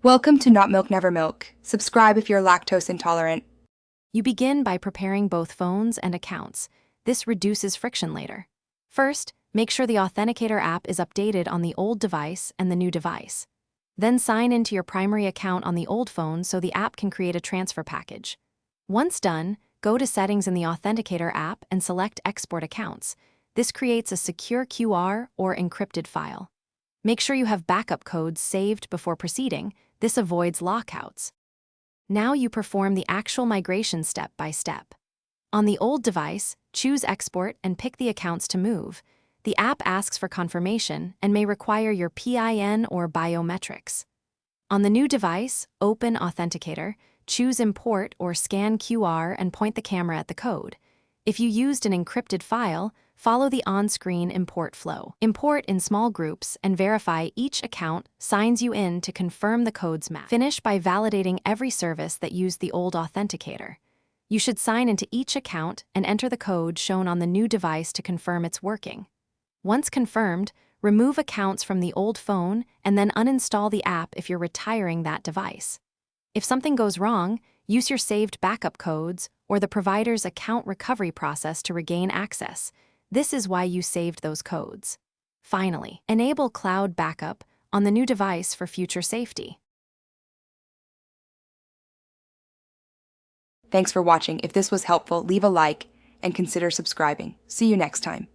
Welcome to Not Milk Never Milk. Subscribe if you're lactose intolerant. You begin by preparing both phones and accounts. This reduces friction later. First, make sure the Authenticator app is updated on the old device and the new device. Then sign into your primary account on the old phone so the app can create a transfer package. Once done, go to Settings in the Authenticator app and select Export Accounts. This creates a secure QR or encrypted file. Make sure you have backup codes saved before proceeding. This avoids lockouts. Now you perform the actual migration step by step. On the old device, choose Export and pick the accounts to move. The app asks for confirmation and may require your PIN or biometrics. On the new device, open Authenticator, choose Import or scan QR and point the camera at the code. If you used an encrypted file, follow the on-screen import flow. Import in small groups and verify each account signs you in to confirm the codes match. Finish by validating every service that used the old Authenticator. You should sign into each account and enter the code shown on the new device to confirm it's working. Once confirmed, remove accounts from the old phone and then uninstall the app if you're retiring that device. If something goes wrong, use your saved backup codes or the provider's account recovery process to regain access. This is why you saved those codes. Finally, enable cloud backup on the new device for future safety. Thanks for watching. If this was helpful, leave a like and consider subscribing. See you next time.